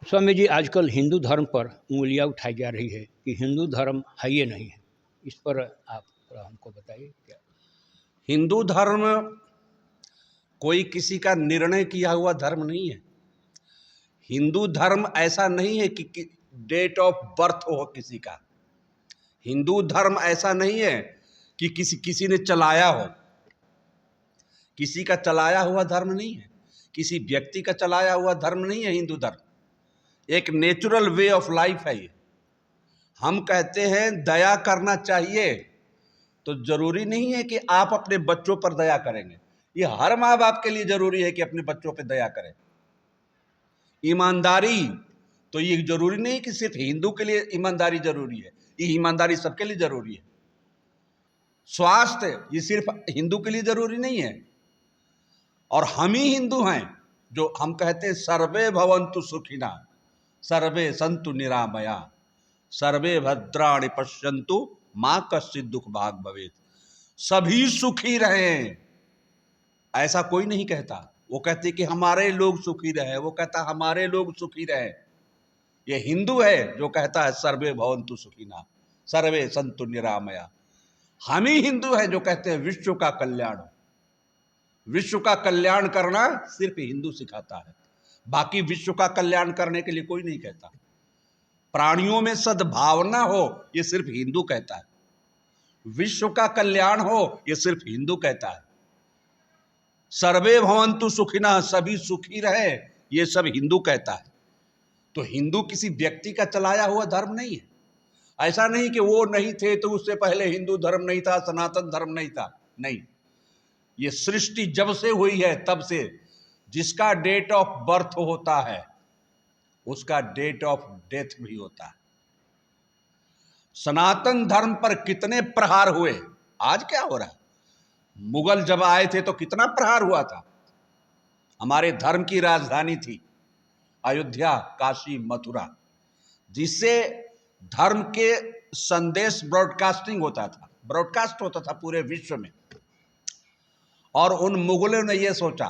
स्वामी जी, आजकल हिंदू धर्म पर उंगलियां उठाई जा रही है कि हिंदू धर्म है ये नहीं है। इस पर आप थोड़ा हमको बताइए क्या। हिंदू धर्म कोई किसी का निर्णय किया हुआ धर्म नहीं है। हिंदू धर्म ऐसा नहीं है कि डेट ऑफ बर्थ हो किसी का। हिंदू धर्म ऐसा नहीं है कि किसी ने चलाया हो। किसी का चलाया हुआ धर्म नहीं है, किसी व्यक्ति का चलाया हुआ धर्म नहीं है। हिंदू धर्म एक नेचुरल वे ऑफ लाइफ है। ये हम कहते हैं दया करना चाहिए, तो जरूरी नहीं है कि आप अपने बच्चों पर दया करेंगे। ये हर माँ बाप के लिए जरूरी है कि अपने बच्चों पर दया करें। ईमानदारी, तो ये जरूरी नहीं कि सिर्फ हिंदू के लिए ईमानदारी जरूरी है, ये ईमानदारी सबके लिए जरूरी है। स्वास्थ्य, ये सिर्फ हिंदू के लिए जरूरी नहीं है। और हम ही हिंदू हैं जो हम कहते हैं सर्वे भवन्तु सुखिना सर्वे सन्तु निरामया सर्वे भद्राणि पश्यन्तु माँ कश्चित् दुख भाग भवेत्। सभी सुखी रहें, ऐसा कोई नहीं कहता। वो कहते कि हमारे लोग सुखी रहे, वो कहता हमारे लोग सुखी रहे। ये हिंदू है जो कहता है सर्वे भवन्तु सुखिना सर्वे सन्तु निरामया। हम ही हिंदू हैं जो कहते हैं विश्व का कल्याण हो। विश्व का कल्याण करना सिर्फ हिंदू सिखाता है, बाकी विश्व का कल्याण करने के लिए कोई नहीं कहता। प्राणियों में सद्भावना हो, ये सिर्फ हिंदू कहता है। विश्व का कल्याण हो, ये सिर्फ हिंदू कहता है। सर्वे भवन्तु सुखिनः, सभी सुखी रहे, ये सब हिंदू कहता है। तो हिंदू किसी व्यक्ति का चलाया हुआ धर्म नहीं है। ऐसा नहीं कि वो नहीं थे तो उससे पहले हिंदू धर्म नहीं था, सनातन धर्म नहीं था। नहीं, ये सृष्टि जब से हुई है तब से जिसका डेट ऑफ बर्थ होता है उसका डेट ऑफ डेथ भी होता है। सनातन धर्म पर कितने प्रहार हुए, आज क्या हो रहा है। मुगल जब आए थे तो कितना प्रहार हुआ था। हमारे धर्म की राजधानी थी अयोध्या, काशी, मथुरा, जिससे धर्म के संदेश ब्रॉडकास्टिंग होता था, ब्रॉडकास्ट होता था पूरे विश्व में। और उन मुगलों ने यह सोचा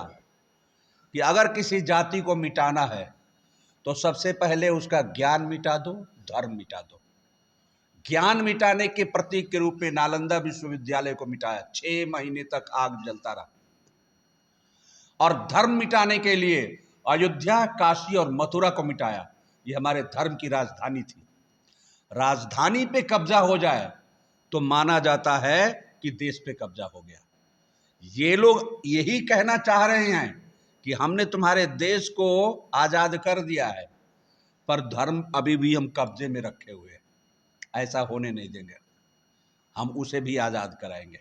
कि अगर किसी जाति को मिटाना है तो सबसे पहले उसका ज्ञान मिटा दो, धर्म मिटा दो। ज्ञान मिटाने के प्रतीक के रूप में नालंदा विश्वविद्यालय को मिटाया, 6 महीने तक आग जलता रहा। और धर्म मिटाने के लिए अयोध्या, काशी और मथुरा को मिटाया। ये हमारे धर्म की राजधानी थी। राजधानी पे कब्जा हो जाए तो माना जाता है कि देश पे कब्जा हो गया। ये लोग यही कहना चाह रहे हैं कि हमने तुम्हारे देश को आजाद कर दिया है, पर धर्म अभी भी हम कब्जे में रखे हुए हैं। ऐसा होने नहीं देंगे, हम उसे भी आजाद कराएंगे।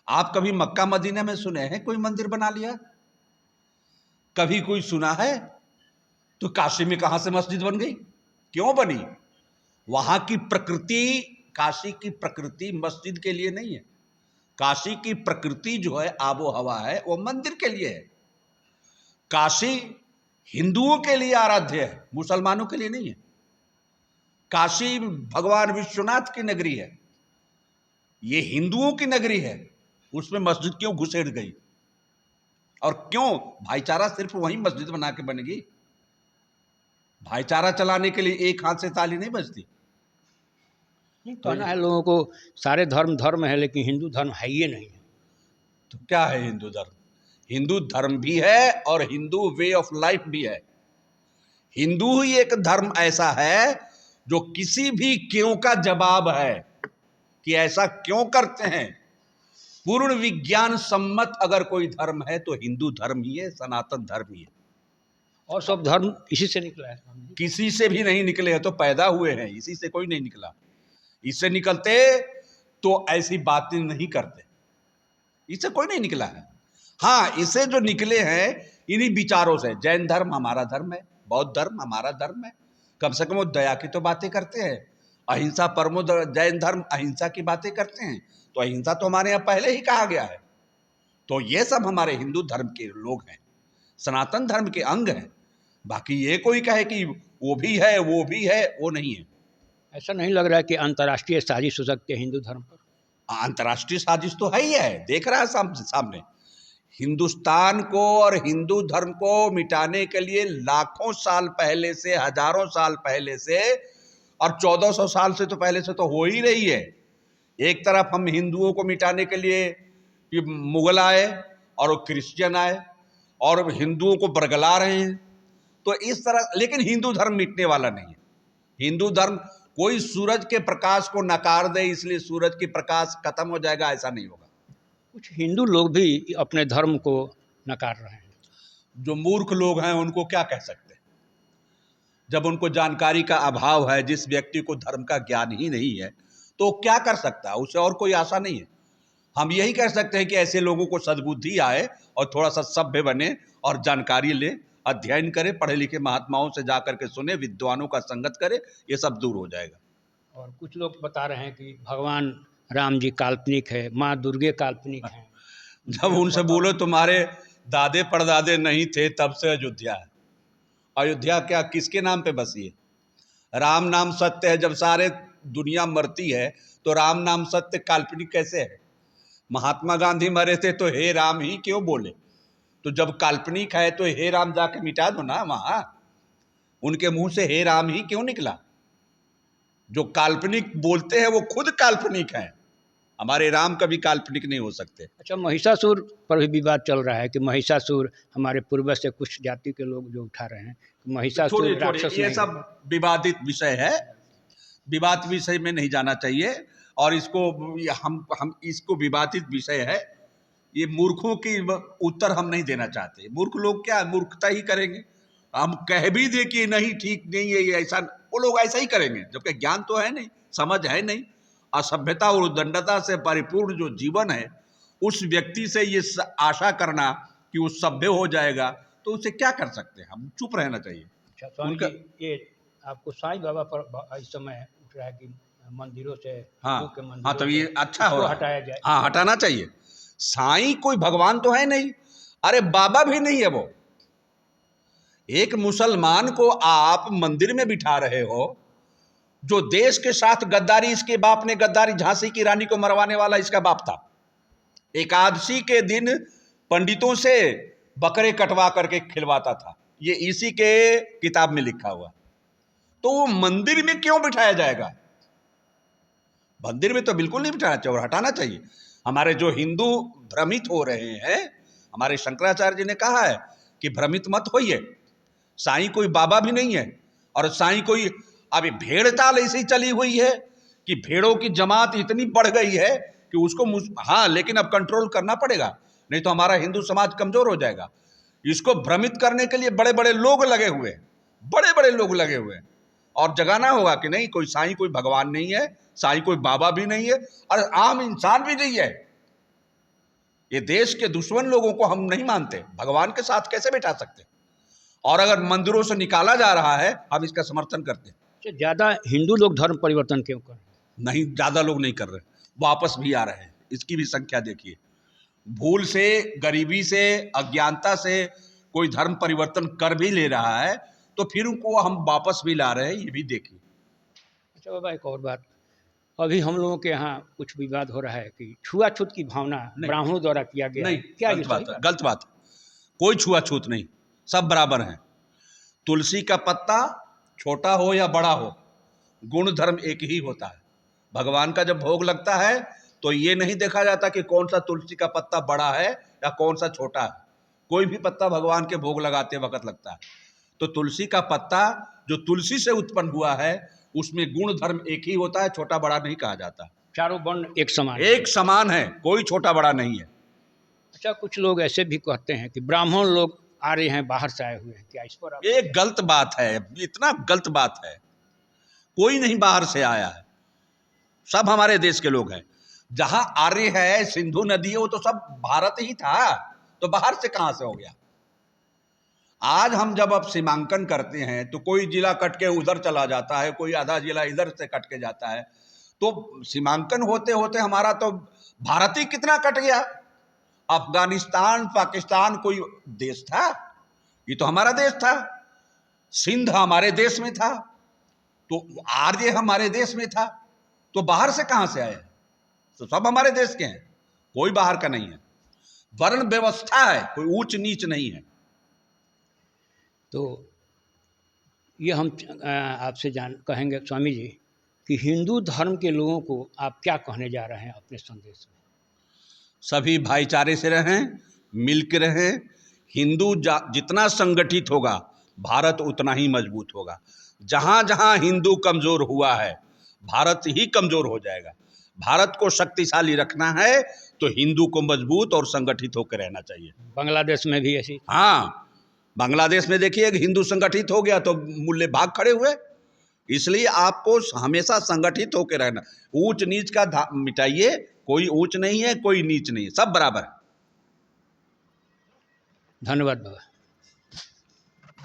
आप कभी मक्का मदीना में सुने हैं कोई मंदिर बना लिया? कभी कोई सुना है? तो काशी में कहां से मस्जिद बन गई, क्यों बनी? वहां की प्रकृति, काशी की प्रकृति मस्जिद के लिए नहीं है। काशी की प्रकृति जो है, आबो हवा है, वो मंदिर के लिए है। काशी हिंदुओं के लिए आराध्य है, मुसलमानों के लिए नहीं है। काशी भगवान विश्वनाथ की नगरी है, ये हिंदुओं की नगरी है। उसमें मस्जिद क्यों घुसेड़ गई? और क्यों भाईचारा सिर्फ वहीं मस्जिद बना के बनेगी? भाईचारा चलाने के लिए एक हाथ से ताली नहीं बजती। कहना है लोगों को सारे धर्म धर्म है लेकिन हिंदू धर्म है ये नहीं है। तो क्या है हिंदू धर्म? हिंदू धर्म भी है और हिंदू वे ऑफ लाइफ भी है। हिंदू ही एक धर्म ऐसा है जो किसी भी क्यों का जवाब है कि ऐसा क्यों करते हैं। पूर्ण विज्ञान सम्मत अगर कोई धर्म है तो हिंदू धर्म ही है, सनातन धर्म ही है। और सब धर्म इसी से निकला है। किसी से भी नहीं निकले हैं, तो पैदा हुए हैं, इसी से कोई नहीं निकला। इससे निकलते तो ऐसी बातें नहीं करते, इससे कोई नहीं निकला है। हाँ, इसे जो निकले हैं इन्हीं विचारों से। जैन धर्म हमारा धर्म है, बौद्ध धर्म हमारा धर्म है, कम से कम वो दया की तो बातें करते हैं। अहिंसा परमो, जैन धर्म अहिंसा की बातें करते हैं, तो अहिंसा तो हमारे यहाँ पहले ही कहा गया है। तो ये सब हमारे हिंदू धर्म के लोग हैं, सनातन धर्म के अंग हैं। बाकी ये कोई कहे कि वो भी है वो भी है, वो नहीं है। ऐसा नहीं लग रहा है कि अंतर्राष्ट्रीय साजिश हो सकती है हिंदू धर्म पर? अंतर्राष्ट्रीय साजिश तो है ही है, देख रहा है सामने। हिंदुस्तान को और हिंदू धर्म को मिटाने के लिए लाखों साल पहले से, हजारों साल पहले से और 1400 साल से तो पहले से तो हो ही रही है। एक तरफ हम हिंदुओं को मिटाने के लिए कि मुगल आए और वो क्रिश्चियन आए और हिंदुओं को बरगला रहे हैं, तो इस तरह। लेकिन हिंदू धर्म मिटने वाला नहीं है। हिंदू धर्म कोई सूरज के प्रकाश को नकार दे इसलिए सूरज की प्रकाश खत्म हो जाएगा, ऐसा नहीं होगा। कुछ हिंदू लोग भी अपने धर्म को नकार रहे हैं। जो मूर्ख लोग हैं उनको क्या कह सकते हैं, जब उनको जानकारी का अभाव है, जिस व्यक्ति को धर्म का ज्ञान ही नहीं है तो क्या कर सकता है, उसे और कोई आशा नहीं है। हम यही कह सकते हैं कि ऐसे लोगों को सद्बुद्धि आए और थोड़ा सा सभ्य बने और जानकारी ले, अध्ययन करे, पढ़े लिखे महात्माओं से जा करके सुने, विद्वानों का संगत करे, ये सब दूर हो जाएगा। और कुछ लोग बता रहे हैं कि भगवान राम जी काल्पनिक है, माँ दुर्गे काल्पनिक हैं। जब उनसे बोलो तुम्हारे दादे परदादे नहीं थे तब से अयोध्या है। अयोध्या क्या किसके नाम पे बसी है? राम नाम सत्य है। जब सारे दुनिया मरती है तो राम नाम सत्य काल्पनिक कैसे है? महात्मा गांधी मरे थे तो हे राम ही क्यों बोले? तो जब काल्पनिक है तो हे राम जाके मिटा दो ना, वहां उनके मुंह से हे राम ही क्यों निकला? जो काल्पनिक बोलते हैं वो खुद काल्पनिक हैं। हमारे राम कभी काल्पनिक नहीं हो सकते। अच्छा, महिषासुर पर भी विवाद चल रहा है कि महिषासुर हमारे पूर्वज से कुछ जाति के लोग जो उठा रहे हैं, महिषासुर राक्षस ये नहीं सब विवादित विषय है, विवाद विषय में नहीं जाना चाहिए। और इसको हम इसको विवादित विषय है, ये मूर्खों की उत्तर हम नहीं देना चाहते। मूर्ख लोग क्या मूर्खता ही करेंगे। हम कह भी दे कि नहीं ठीक नहीं है ये ऐसा, वो लोग ऐसा ही करेंगे, जबकि ज्ञान तो है नहीं, समझ है नहीं। असभ्यता और उद्दंडता से परिपूर्ण जो जीवन है, उस व्यक्ति से ये आशा करना कि वो सभ्य हो जाएगा, तो उसे क्या कर सकते हैं? हम चुप रहना चाहिए। अच्छा स्वामी जी, ये आपको साईं बाबा पर इस समय उठ रहा है कि मंदिरों से, हाँ हिंदू के हाँ, मंदिरों तब ये से अच्छा हो इसको रहा है। हटाया जाए। हाँ, हटाना चाहिए। साईं कोई भगवान तो है नहीं, अरे बाबा भी नहीं है वो। एक मुसलमान को आप मंदिर में बिठा रहे हो, जो देश के साथ गद्दारी, इसके बाप ने गद्दारी, झांसी की रानी को मरवाने वाला इसका बाप था। एकादशी के दिन पंडितों से बकरे कटवा करके खिलवाता था, ये इसी के किताब में लिखा हुआ। तो वो मंदिर में क्यों बिठाया जाएगा? मंदिर में तो बिल्कुल नहीं बिठाना चाहिए और हटाना चाहिए। हमारे जो हिंदू भ्रमित हो रहे हैं, हमारे शंकराचार्य जी ने कहा है कि भ्रमित मत होइए। साईं कोई बाबा भी नहीं है और साईं कोई, अभी भेड़ चाल ऐसी चली हुई है कि भेड़ों की जमात इतनी बढ़ गई है कि उसको हाँ, लेकिन अब कंट्रोल करना पड़ेगा, नहीं तो हमारा हिंदू समाज कमजोर हो जाएगा। इसको भ्रमित करने के लिए बड़े बड़े लोग लगे हुए हैं, बड़े बड़े लोग लगे हुए हैं। और जगाना होगा कि नहीं, कोई साईं कोई भगवान नहीं है, साईं कोई बाबा भी नहीं है और आम इंसान भी नहीं है। ये देश के दुश्मन लोगों को हम नहीं मानते, भगवान के साथ कैसे बैठा सकते? और अगर मंदिरों से निकाला जा रहा है, हम इसका समर्थन करते हैं। ज़्यादा हिंदू लोग धर्म परिवर्तन क्यों कर रहे हैं? नहीं, ज्यादा लोग नहीं कर रहे, वापस भी आ रहे हैं। इसकी भी संख्या देखिए। भूल से, गरीबी से, अज्ञानता से कोई धर्म परिवर्तन कर भी ले रहा है तो फिर उनको हम वापस भी ला रहे हैं, ये भी देखिए। अच्छा बाबा, एक और बात, अभी हम लोगों के यहाँ कुछ विवाद हो रहा है कि छुआछूत की भावना ब्राह्मणों द्वारा किया गया नहीं, है, क्या ये गलत बात सही है, बात? गलत बात है। कोई छुआछूत नहीं, सब बराबर हैं। तुलसी का पत्ता छोटा हो या बड़ा हो, गुण धर्म एक ही होता है। भगवान का जब भोग लगता है तो ये नहीं देखा जाता कि कौन सा तुलसी का पत्ता बड़ा है या कौन सा छोटा है। कोई भी पत्ता भगवान के भोग लगाते वक्त लगता है। तो तुलसी का पत्ता जो तुलसी से उत्पन्न हुआ है, उसमें गुण धर्म एक ही होता है, छोटा बड़ा नहीं कहा जाता। चारों वर्ण एक समान, एक समान है, कोई छोटा बड़ा नहीं है। अच्छा, कुछ लोग ऐसे भी कहते हैं कि ब्राह्मण लोग आ रहे हैं, बाहर से आए हुए हैं, क्या इस पर आप? ये गलत बात है, इतना गलत बात है। कोई नहीं बाहर से आया है, सब हमारे देश के लोग हैं। जहां आर्य है, सिंधु नदी है, वो तो सब भारत ही था, तो बाहर से कहां से हो गया? आज हम जब अब सीमांकन करते हैं तो कोई जिला कट के उधर चला जाता है, कोई आधा जिला इधर से कट के जाता है, तो सीमांकन होते होते हमारा तो भारत ही कितना कट गया। अफगानिस्तान, पाकिस्तान कोई देश था? ये तो हमारा देश था। सिंध हमारे देश में था, तो आर्य हमारे देश में था, तो बाहर से कहां से आए? तो सब हमारे देश के हैं, कोई बाहर का नहीं है। वर्ण व्यवस्था है, कोई ऊंच नीच नहीं है। तो ये हम आपसे कहेंगे स्वामी जी कि हिंदू धर्म के लोगों को आप क्या कहने जा रहे हैं अपने संदेश में? सभी भाईचारे से रहें, मिलकर रहें। हिंदू जितना संगठित होगा भारत उतना ही मजबूत होगा। जहाँ जहाँ हिंदू कमजोर हुआ है भारत ही कमजोर हो जाएगा। भारत को शक्तिशाली रखना है तो हिंदू को मजबूत और संगठित होकर रहना चाहिए। बांग्लादेश में भी ऐसी, हाँ, बांग्लादेश में देखिए हिंदू संगठित हो गया तो मुल्ले भाग खड़े हुए। इसलिए आपको हमेशा संगठित होकर रहना। ऊंच नीच का मिटाइए, कोई ऊंच नहीं है कोई नीच नहीं है, सब बराबर है। धन्यवाद बाबा।